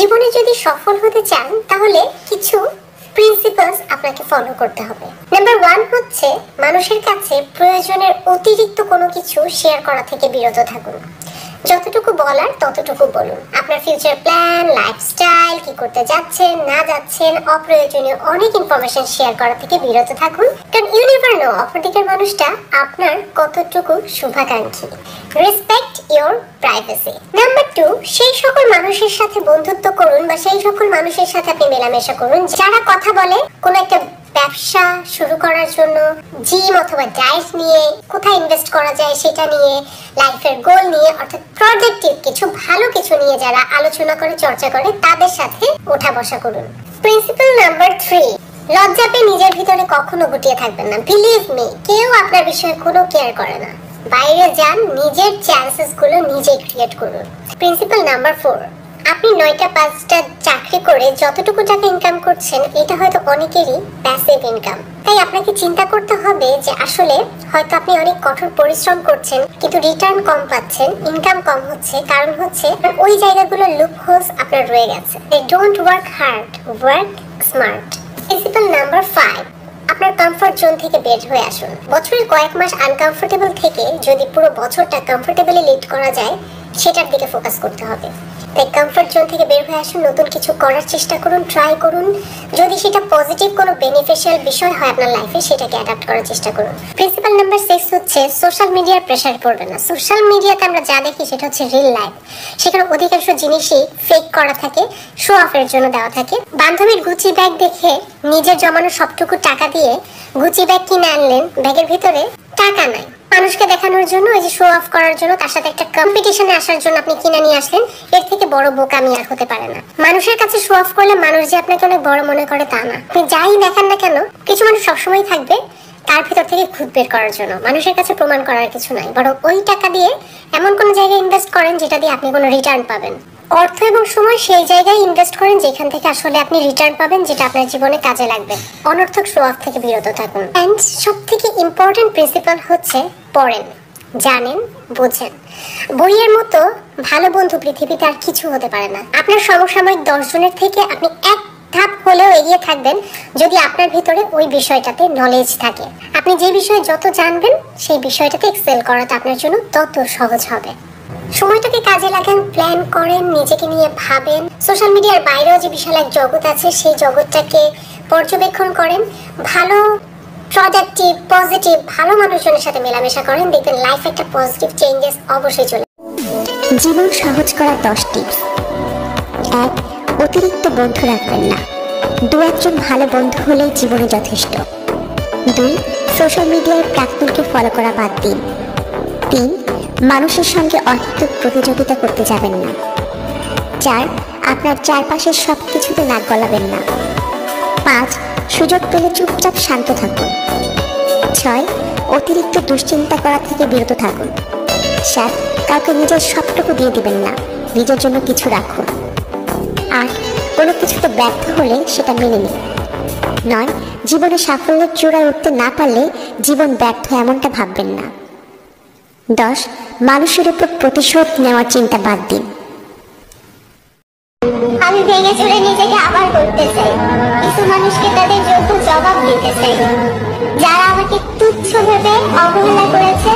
জীবনে যদি সফল হতে চান তাহলে কিছু প্রিন্সিপালস আপনাকে ফলো করতে হবে। নাম্বার 1 হচ্ছে মানুষের কাছে প্রয়োজনের অতিরিক্ত কোনো কিছু শেয়ার করা থেকে বিরত থাকুন। যতটুকু বলার ততটুকু বলুন। আপনার ফিউচার প্ল্যান, লাইফস্টাইল, কি করতে যাচ্ছেন না যাচ্ছেন, অপ্রয়োজনীয় অনেক ইনফরমেশন শেয়ার করা থেকে বিরত থাকুন, কারণ ইউ নেভার নো অপরদিকের মানুষটা আপনার কতটুকু শুভাকাঙ্ক্ষী। Respect your privacy. নাম্বার 2, সেই সকল মানুষের সাথে বন্ধুত্ব করুন বা সেই সকল মানুষের সাথে আপনি মেলামেশা করুন যারা কথা বলে কোনো একটা ব্যবসা শুরু করার জন্য, জিম অথবা ডায়েট নিয়ে, কোথায় ইনভেস্ট করা যায় সেটা নিয়ে, লাইফের গোল নিয়ে, অর্থাৎ প্রোডাক্টিভ কিছু ভালো কিছু নিয়ে যারা আলোচনা করে চর্চা করে তাদের সাথে ওঠা বসা করুন। প্রিন্সিপাল নাম্বার 3, লজ্জা পেয়ে নিজের ভিতরে কখনো গুটিয়ে থাকবেন না। বিলিভ মি, কেউ আপনার বিষয়ে কোনো কেয়ার করে না। বাইরে যান, নিজের চান্সেস গুলো নিজেই ক্রিয়েট করুন। প্রিন্সিপাল নাম্বার 4, আপনি 9টা 5টা চাকরি করে যতটুকু টাকা ইনকাম করছেন এটা হয়তো অনেকেরই প্যাসিভ ইনকাম। তাই আপনাকে চিন্তা করতে হবে যে আসলে হয়তো আপনি অনেক কঠোর পরিশ্রম করছেন কিন্তু রিটার্ন কম পাচ্ছেন, ইনকাম কম হচ্ছে। কারণ হচ্ছে ওই জায়গাগুলো লুপহোলস আপনার রয়ে গেছে। Don't work hard, work smart. Principal number 5, আপনার কমফর্ট জোন থেকে বের হয়ে আসুন। বছরের কয়েক মাস আনকমফোর্টেবল থেকে যদি পুরো বছরটা কমফোর্টেবলি লিড করা যায় সেটার দিকে ফোকাস করতে হবে। তাই কমফর্ট জোন থেকে বের হয়ে আসুন, নতুন কিছু করার চেষ্টা করুন, ট্রাই করুন। যদি সেটা পজিটিভ কোনো বেনিফিশিয়াল বিষয় হয় আপনার লাইফে সেটাকে অ্যাডাপ্ট করার চেষ্টা করুন। প্রিন্সিপাল নাম্বার 6 হচ্ছে সোশ্যাল মিডিয়ার প্রেশার পড়বে না। সোশ্যাল মিডিয়াতে আমরা যা দেখি সেটা হচ্ছে রিয়েল লাইফ। সেখানে অধিকাংশ জিনিসই ফেক করা থাকে, শো অফের জন্য দেওয়া থাকে। বান্ধবীর গুচি ব্যাগ দেখে নিজের জমানো সবটুকু টাকা দিয়ে গুচি ব্যাগ কিনে আনলেন, ব্যাগের ভিতরে টাকা নাই। মানুষকে দেখানোর জন্য, ওই যে শো অফ করার জন্য, তার সাথে একটা কম্পিটিশনে আসার জন্য আপনি কিনে নিয়ে আসলেন। এর থেকে বড় বোকামি আর হতে পারে না। মানুষের কাছে শো অফ করলে মানুষ যে আপনাকে অনেক বড় মনে করে তা না। আপনি যাই দেখান না কেন, কিছু মানুষ সবসময় থাকবে তার ভিতর থেকে খুদ বের করার জন্য। মানুষের কাছে প্রমাণ করার কিছু নাই, বরং ওই টাকা দিয়ে এমন কোনো জায়গায় ইনভেস্ট করেন যেটা দিয়ে আপনি কোনো রিটার্ন পাবেন। অর্থ এবং সময় সেই জায়গায় ইনভেস্ট করেন যেখান থেকে আসলে আপনি রিটার্ন পাবেন, যেটা আপনার জীবনে কাজে লাগবে। অনর্থক শো অফ থেকে বিরত থাকুন। এন্ড সবথেকে ইম্পর্টেন্ট প্রিন্সিপাল হচ্ছে পড়েন, জানেন, বোঝেন। বইয়ের মতো ভালো বন্ধু পৃথিবীতে আর কিছু হতে পারে না। আপনার সমসাময়িক 10 জনের থেকে আপনি এক ধাপ হলেও এগিয়ে থাকবেন যদি আপনার ভিতরে ওই বিষয়টাতে নলেজ থাকে। আপনি যে বিষয়ে যত জানবেন সেই বিষয়টাতে এক্সেল করাটা আপনার জন্য তত সহজ হবে। সময়টাকে কাজে লাগান, প্ল্যান করেন, নিজেকে নিয়ে ভাবেন। সোশ্যাল মিডিয়ার বাইরেও যে বিশাল এক জগৎ আছে সেই জগৎটাকে পর্যবেক্ষণ করেন। ভালো প্রোডাক্টিভ, পজিটিভ, ভালো মানুষজনের সাথে মেলামেশা করেন, দেখবেন লাইফে একটা পজিটিভ চেঞ্জেস অবশ্যই চলে। জীবন সহজ করার 10 টিপস। 1, অতিরিক্ত বন্ধু রাখবেন না। 2-1জন ভালো বন্ধু হলেই জীবনে যথেষ্ট। 2, সোশ্যাল মিডিয়ায় প্রাক্তনকে ফলো করা বাদ দিন। 3, মানুষের সঙ্গে অহেতুক প্রতিযোগিতা করতে যাবেন না। 4, আপনার চারপাশের সব কিছুতে নাক গলাবেন না। 5, সুযোগ পেলে চুপচাপ শান্ত থাকুন। 6, অতিরিক্ত দুশ্চিন্তা করা থেকে বিরত থাকুন। 7, কাউকে নিজের সবটুকু দিয়ে দিবেন না, নিজের জন্য কিছু রাখুন। 8, কোনো কিছুতে ব্যর্থ হলে সেটা মেনে নিন। 9, জীবনে সাফল্যের চূড়ায় উঠতে না পারলে জীবন ব্যর্থ এমনটা ভাববেন না। 10, মানুষের উপর প্রতিশোধ নেওয়ার চিন্তা বাদ দিন। আমি ভেঙে চুরে নিজেকে আবার করতে চাই, কিছু মানুষকে তাদের যোগ্য জবাব দিতে চাই। যারা আমাকে তুচ্ছ ভেবে অবহেলা করেছে,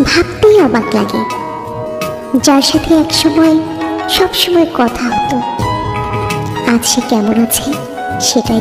ভাবতেই অবাক লাগে, যার সাথে একসময় সবসময় কথা হতো, আজ সে কেমন আছে সেটাই